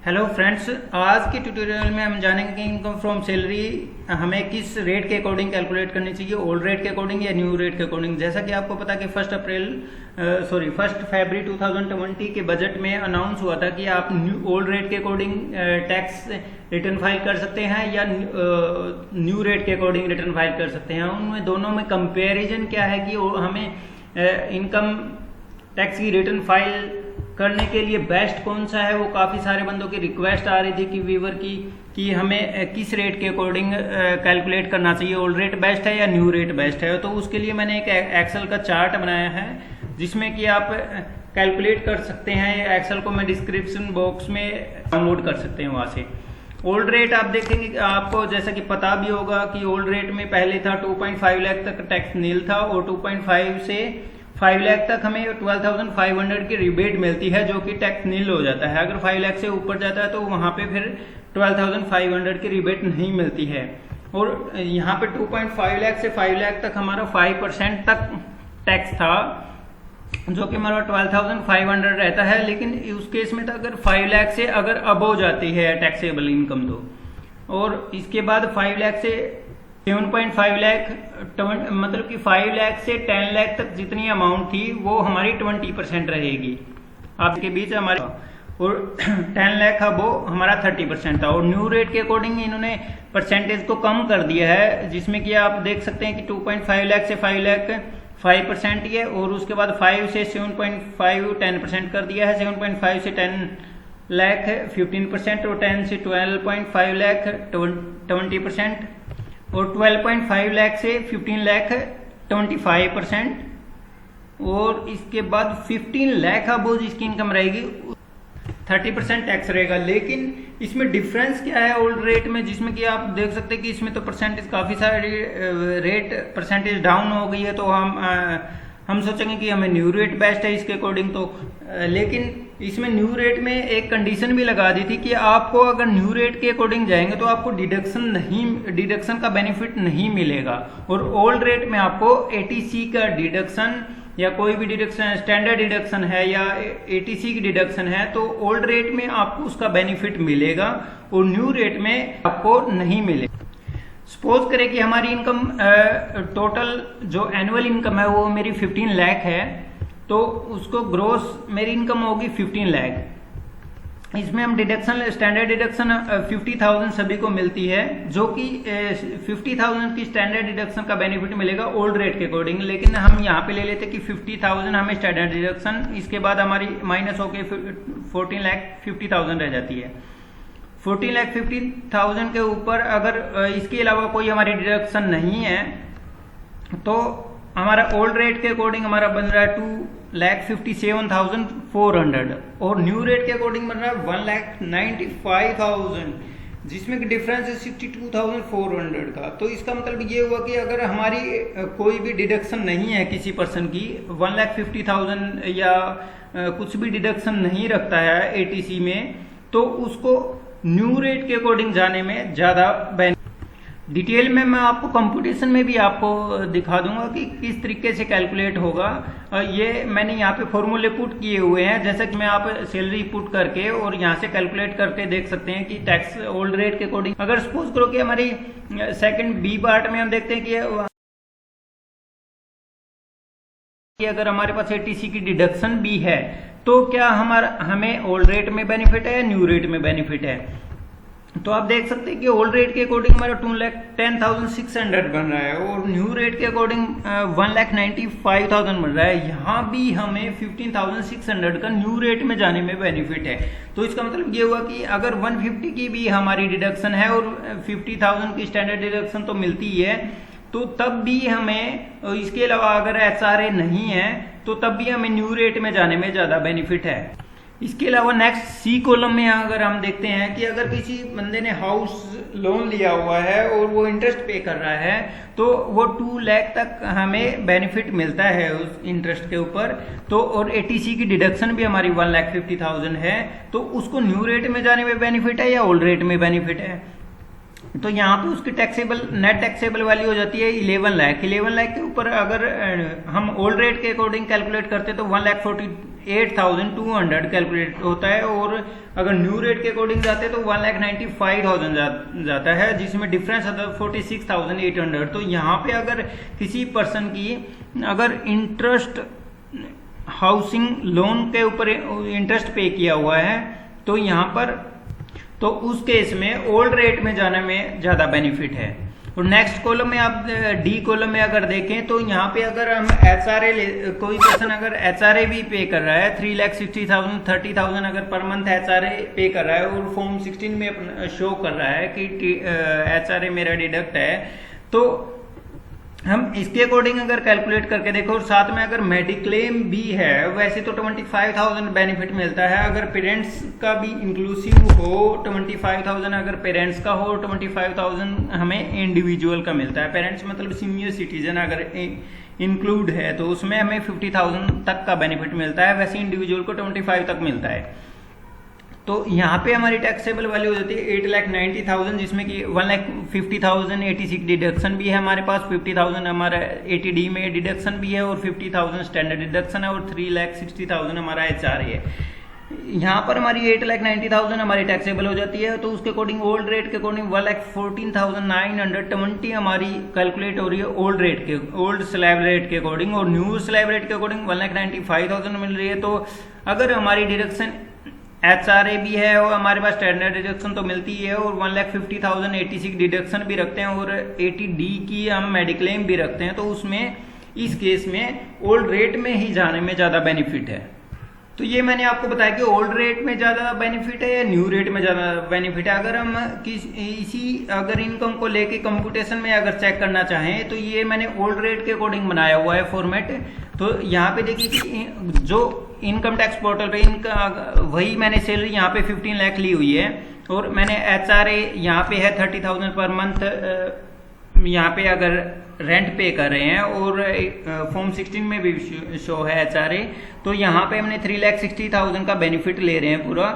Hello friends, आज के tutorial में हम जानेंगे कि इनकम फ्रॉम सैलरी हमें किस रेट के अकॉर्डिंग कैलकुलेट करनी चाहिए, ओल्ड रेट के अकॉर्डिंग या न्यू रेट के अकॉर्डिंग। जैसा कि आपको पता कि 1 फरवरी 2020 के बजट में अनाउंस हुआ था कि आप ओल्ड रेट के अकॉर्डिंग टैक्स रिटर्न फाइल कर सकते हैं या न्यू रेट के अकॉर्डिंग रिटर्न फाइल कर सकते हैं। उनमें दोनों में कंपेरिजन क्या है कि हमें इनकम टैक्स की रिटर्न फाइल करने के लिए बेस्ट कौन सा है। वो काफ़ी सारे बंदों की रिक्वेस्ट आ रही थी कि व्यूवर की कि हमें किस रेट के अकॉर्डिंग कैलकुलेट करना चाहिए, ओल्ड रेट बेस्ट है या न्यू रेट बेस्ट है। तो उसके लिए मैंने एक एक्सेल का चार्ट बनाया है जिसमें कि आप कैलकुलेट कर सकते हैं। एक्सेल को मैं डिस्क्रिप्शन बॉक्स में डाउनलोड कर सकते हैं वहाँ से। ओल्ड रेट आप देखेंगे, आपको जैसा कि पता भी होगा कि ओल्ड रेट में पहले था 2.5 लाख तक टैक्स नील था और 2.5 से 5 लाख तक हमें 12,500 की रिबेट मिलती है जो कि टैक्स नील हो जाता है। अगर 5 लाख से ऊपर जाता है तो वहां पे फिर 12,500 की रिबेट नहीं मिलती है। और यहाँ पे 2.5 लाख से 5 लाख तक हमारा 5% तक टैक्स था जो कि हमारा 12,500 रहता है। लेकिन उस केस में तो अगर 5 लाख से अगर अबव जाती है टैक्सेबल इनकम तो, और इसके बाद 5 लाख से 7.5 लाख मतलब कि 5 लाख से 10 लाख तक जितनी अमाउंट थी वो हमारी 20% रहेगी आपके बीच हमारे, और 10 लाख का वो हमारा 30% था। और न्यू रेट के अकॉर्डिंग इन्होंने परसेंटेज को कम कर दिया है, जिसमें कि आप देख सकते हैं कि 2.5 लाख से 5 लाख 5% ही है, और उसके बाद 5 से 7.5 10% कर दिया है। 7.5 से 10 लाख 15% और 10 से 12.5 लाख 20%, और 12.5 लाख से 15 लाख 25%, और इसके बाद 15 लाख अबोव जिसकी इनकम रहेगी 30% टैक्स रहेगा। लेकिन इसमें डिफरेंस क्या है ओल्ड रेट में, जिसमें कि आप देख सकते हैं कि इसमें तो परसेंटेज काफ़ी सारी रेट परसेंटेज डाउन हो गई है। तो हम सोचेंगे कि हमें न्यू रेट बेस्ट है इसके अकॉर्डिंग तो, लेकिन इसमें न्यू रेट में एक कंडीशन भी लगा दी थी कि आपको अगर न्यू रेट के अकॉर्डिंग जाएंगे तो आपको डिडक्शन का बेनिफिट नहीं मिलेगा। और ओल्ड रेट में आपको एटीसी का डिडक्शन या कोई भी डिडक्शन, स्टैंडर्ड डिडक्शन है या एटीसी की डिडक्शन है, तो ओल्ड रेट में आपको उसका बेनिफिट मिलेगा और न्यू रेट में आपको नहीं मिलेगा। सपोज करें कि हमारी इनकम टोटल जो एनुअल इनकम है वो मेरी 15 लाख है, तो उसको ग्रोस मेरी इनकम होगी 15 लाख। इसमें हम डिडक्शन, स्टैंडर्ड डिडक्शन 50,000 सभी को मिलती है, जो कि 50,000 की स्टैंडर्ड डिडक्शन का बेनिफिट मिलेगा ओल्ड रेट के अकॉर्डिंग। लेकिन हम यहाँ पे ले लेते कि 50,000 हमें स्टैंडर्ड डिडक्शन, इसके बाद हमारी माइनस होके 14,50,000 रह जाती है। 14,50,000 के ऊपर अगर इसके अलावा कोई हमारी डिडक्शन नहीं है तो हमारा ओल्ड रेट के अकॉर्डिंग हमारा बन रहा है 2,57,400, और न्यू रेट के अकॉर्डिंग बन रहा है 1,95,000, जिसमें कि डिफरेंस है 62,400 का। तो इसका मतलब ये हुआ कि अगर हमारी कोई भी डिडक्शन नहीं है किसी पर्सन की, 1,50,000 या कुछ भी डिडक्शन नहीं रखता है एटीसी में, तो उसको न्यू रेट के अकॉर्डिंग जाने में ज्यादा डिटेल में मैं आपको कंप्यूटेशन में भी आपको दिखा दूंगा कि किस तरीके से कैलकुलेट होगा। ये मैंने यहाँ पे फॉर्मूले पुट किए हुए हैं, जैसा कि मैं आप सैलरी पुट करके और यहाँ से कैलकुलेट करके देख सकते हैं कि टैक्स ओल्ड रेट के अकॉर्डिंग। अगर सपोज करो कि हमारी सेकंड बी पार्ट में हम देखते हैं कि अगर हमारे पास एटीसी की डिडक्शन भी है तो क्या हमें ओल्ड रेट में बेनिफिट है या न्यू रेट में बेनिफिट है। तो आप देख सकते हैं कि ओल्ड रेट के अकॉर्डिंग हमारा 2,10,600 बन रहा है और न्यू रेट के अकॉर्डिंग 1,95,000 बन रहा है। यहाँ भी हमें 15,600 का न्यू रेट में जाने में बेनिफिट है। तो इसका मतलब ये हुआ कि अगर 150 की भी हमारी डिडक्शन है और 50,000 की स्टैंडर्ड डिडक्शन तो मिलती ही है, तो तब भी हमें, इसके अलावा अगर एचआरए नहीं है तो तब भी हमें न्यू रेट में जाने में ज्यादा बेनिफिट है। इसके अलावा नेक्स्ट सी कॉलम में अगर हम देखते हैं कि अगर किसी बंदे ने हाउस लोन लिया हुआ है और वो इंटरेस्ट पे कर रहा है तो वो 2 लाख तक हमें बेनिफिट मिलता है उस इंटरेस्ट के ऊपर। तो और एटीसी की डिडक्शन भी हमारी 1,50,000 है, तो उसको न्यू रेट में जाने में बेनिफिट है या ओल्ड रेट में बेनिफिट है। तो यहाँ पे उसकी टैक्सेबल नेट टैक्सेबल वैल्यू हो जाती है 11 लाख। 11 लाख के ऊपर अगर हम ओल्ड रेट के अकॉर्डिंग कैलकुलेट करते तो 8,200 कैलकुलेट होता है, और अगर न्यू रेट के अकॉर्डिंग जाते हैं तो 1,95,000 जाता है, जिसमें डिफरेंस आता है 46,800। तो यहाँ पे अगर किसी पर्सन की अगर इंटरेस्ट हाउसिंग लोन के ऊपर इंटरेस्ट पे किया हुआ है तो यहाँ पर तो उस केस में ओल्ड रेट में जाने में ज़्यादा बेनिफिट है। और नेक्स्ट कॉलम में आप डी कॉलम में अगर देखें तो यहाँ पे अगर हम कोई पर्सन अगर HRA भी पे कर रहा है 3,60,000 30,000 अगर पर मंथ HRA पे कर रहा है और फॉर्म 16 में शो कर रहा है कि HRA मेरा डिडक्ट है, तो हम इसके अकॉर्डिंग अगर कैलकुलेट करके देखो और साथ में अगर मेडिक्लेम भी है, वैसे तो 25,000 बेनिफिट मिलता है। अगर पेरेंट्स का भी इंक्लूसिव हो 25,000, अगर पेरेंट्स का हो 25,000 हमें इंडिविजुअल का मिलता है। पेरेंट्स मतलब सीनियर सिटीजन अगर इंक्लूड है तो उसमें हमें 50,000 तक का बेनिफिट मिलता है, वैसे इंडिविजुअल को 25 तक मिलता है। तो यहाँ पे हमारी टैक्सेबल वैल्यू हो जाती है 8,90,000, जिसमें कि 1,50,000 86 डिडक्शन भी है हमारे पास, 50,000 हमारा 80D में डिडक्शन भी है और 50,000 स्टैंडर्ड डिडक्शन है और 3,60,000 हमारा HRA है। यहाँ पर हमारी 8,90,000 हमारी टैक्सेबल हो जाती है। तो उसके अकॉर्डिंग ओल्ड रेट के अकॉर्डिंग 1,14,920 हमारी कैलकुलेट हो रही है ओल्ड रेट के, ओल्ड स्लैब रेट के अकॉर्डिंग, और न्यू स्लैब रेट के अकॉर्डिंग 1,95,000 मिल रही है। तो अगर हमारी डिडक्शन HRA भी है और हमारे पास स्टैंडर्ड डिडक्शन तो मिलती है और 1,50,000 86 डिडक्शन भी रखते हैं और 80D की हम मेडिक्लेम भी रखते हैं, तो उसमें इस केस में ओल्ड रेट में ही जाने में ज़्यादा बेनिफिट है। तो ये मैंने आपको बताया कि ओल्ड रेट में ज़्यादा बेनिफिट है या न्यू रेट में ज़्यादा बेनिफिट है। अगर हम अगर इनकम को लेके कंप्यूटेशन में अगर चेक करना चाहें तो ये मैंने ओल्ड रेट के अकॉर्डिंग बनाया हुआ है फॉर्मेट। तो यहाँ पे देखिए कि जो इनकम टैक्स पोर्टल पे इनका वही मैंने सैलरी यहाँ पे 15 लाख ली हुई है और मैंने HRA यहाँ पे है 30,000 पर मंथ, यहाँ पे अगर रेंट पे कर रहे हैं और फॉर्म 16 में भी शो है HRA, तो यहाँ पे हमने 3,60,000 का बेनिफिट ले रहे हैं पूरा।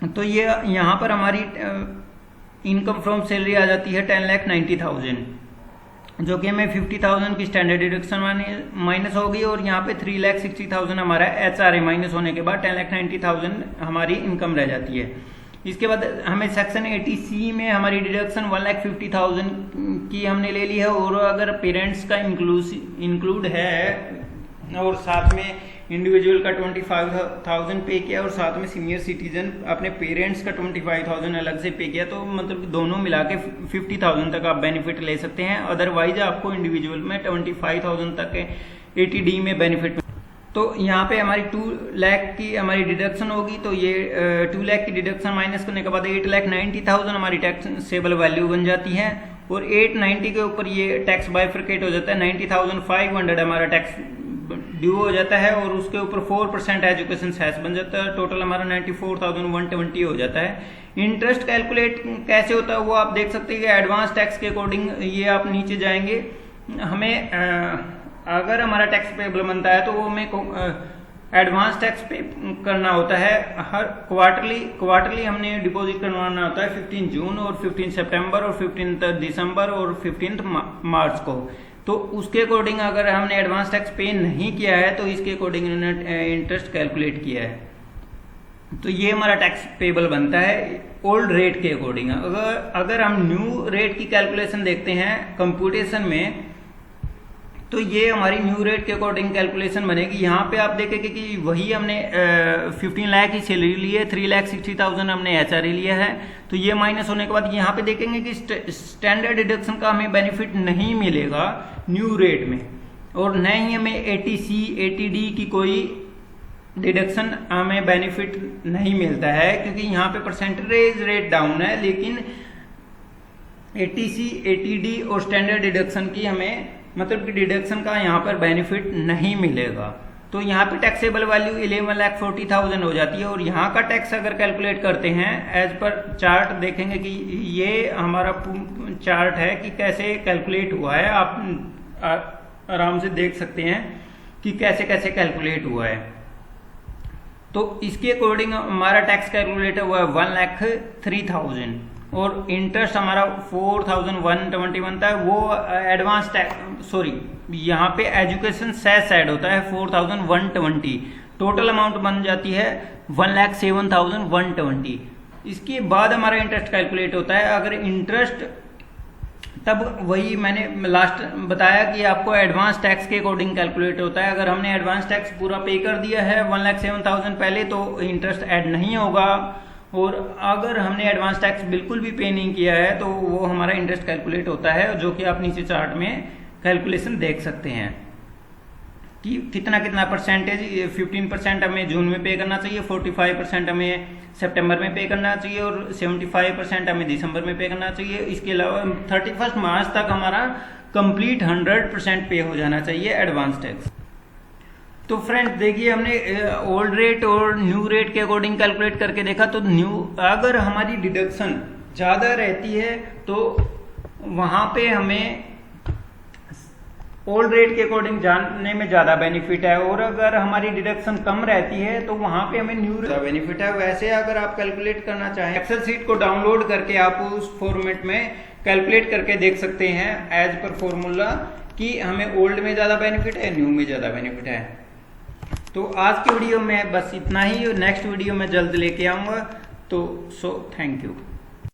तो ये यहाँ पर हमारी इनकम फ्रॉम सैलरी आ जाती है 10,90,000, जो कि हमें 50,000 की स्टैंडर्ड डिडक्शन माइनस होगी और यहाँ पे 3,60,000 हमारा HRA माइनस होने के बाद 10,90,000 हमारी इनकम रह जाती है। इसके बाद हमें सेक्शन 80C में हमारी डिडक्शन 1,50,000 की हमने ले ली है और अगर पेरेंट्स का इंक्लूड है और साथ में इंडिविजुअल का 25,000 पे किया और साथ में सीनियर सिटीजन अपने पेरेंट्स का 25,000 अलग से पे किया, तो मतलब दोनों मिला के 50,000 तक आप बेनिफिट ले सकते हैं। अदरवाइज आपको इंडिविजुअल में 25,000 तक 80D में बेनिफिट। तो यहाँ पे हमारी 2 लाख की हमारी डिडक्शन होगी, तो ये 2 लाख की डिडक्शन माइनस करने के बाद 8,90,000 हमारी टैक्सेबल वैल्यू बन जाती है और 890 के ऊपर ये टैक्स बाइफरकेट हो जाता है, 90,500 हमारा टैक्स ड्यू हो जाता है और उसके ऊपर 4% एजुकेशन सेस बन जाता है। टोटल हमारा 94,120 हो जाता है। इंटरेस्ट कैलकुलेट कैसे होता है वो आप देख सकते हैं कि एडवांस टैक्स के अकॉर्डिंग ये आप नीचे जाएंगे, हमें अगर हमारा टैक्स पेबल बनता है तो वो हमें एडवांस टैक्स पे करना होता है। हर क्वार्टरली हमने डिपॉजिट करवाना होता है 15 जून और 15 सितंबर और 15 दिसंबर और 15 मार्च को। तो उसके अकॉर्डिंग अगर हमने एडवांस टैक्स पे नहीं किया है तो इसके अकॉर्डिंग इन्होंने इंटरेस्ट कैलकुलेट किया है, तो ये हमारा टैक्स पेबल बनता है ओल्ड रेट के अकॉर्डिंग। अगर हम न्यू रेट की कैलकुलेशन देखते हैं कंप्यूटेशन में, तो ये हमारी न्यू रेट के अकॉर्डिंग कैलकुलेशन बनेगी। यहाँ पे आप देखेंगे कि वही हमने 15 लाख की सैलरी ली है, 3,60,000 हमने HRA लिया है, तो ये माइनस होने के बाद यहाँ पे देखेंगे कि स्टैंडर्ड डिडक्शन का हमें बेनिफिट नहीं मिलेगा न्यू रेट में और न ही हमें 80C 80D की कोई डिडक्शन हमें बेनिफिट नहीं मिलता है, क्योंकि यहाँ पे परसेंटेज रेट डाउन है, लेकिन 80C 80D और स्टैंडर्ड डिडक्शन की हमें मतलब कि डिडक्शन का यहाँ पर बेनिफिट नहीं मिलेगा। तो यहाँ पे टैक्सेबल वैल्यू 11,40,000 हो जाती है और यहाँ का टैक्स अगर कैलकुलेट करते हैं एज पर चार्ट देखेंगे कि ये हमारा चार्ट है कि कैसे कैलकुलेट हुआ है, आप आराम से देख सकते हैं कि कैसे कैसे कैलकुलेट हुआ है। तो इसके अकॉर्डिंग हमारा टैक्स कैलकुलेट हुआ है 1,03,000 और इंटरेस्ट हमारा 4,121 था। वो एडवांस टैक्स यहाँ पे एजुकेशन सेस ऐड होता है 4,120, टोटल अमाउंट बन जाती है 1,07,120। इसके बाद हमारा इंटरेस्ट कैलकुलेट होता है। अगर इंटरेस्ट, तब वही मैंने लास्ट बताया कि आपको एडवांस टैक्स के अकॉर्डिंग कैलकुलेट होता है। अगर हमने एडवांस टैक्स पूरा पे कर दिया है 1,07,000 पहले, तो इंटरेस्ट ऐड नहीं होगा। और अगर हमने एडवांस टैक्स बिल्कुल भी पे नहीं किया है तो वो हमारा इंटरेस्ट कैलकुलेट होता है, जो कि आप नीचे चार्ट में कैलकुलेशन देख सकते हैं कि कितना कितना परसेंटेज। 15% हमें जून में पे करना चाहिए, 45% हमें सितंबर में पे करना चाहिए और 75% हमें दिसंबर में पे करना चाहिए। इसके अलावा 31 मार्च तक हमारा कंप्लीट 100% पे हो जाना चाहिए एडवांस टैक्स। तो फ्रेंड्स देखिए, हमने ओल्ड रेट और न्यू रेट के अकॉर्डिंग कैलकुलेट करके देखा। तो अगर हमारी डिडक्शन ज़्यादा रहती है तो वहाँ पे हमें ओल्ड रेट के अकॉर्डिंग जाने में ज़्यादा बेनिफिट है, और अगर हमारी डिडक्शन कम रहती है तो वहाँ पे हमें न्यू रेट बेनिफिट है। वैसे अगर आप कैलकुलेट करना चाहें, एक्सेल शीट को डाउनलोड करके आप उस फॉर्मेट में कैलकुलेट करके देख सकते हैं एज पर फॉर्मूला कि हमें ओल्ड में ज़्यादा बेनिफिट है, न्यू में ज़्यादा बेनिफिट है। तो आज की वीडियो में बस इतना ही, और नेक्स्ट वीडियो में जल्द लेके आऊँगा। तो थैंक यू।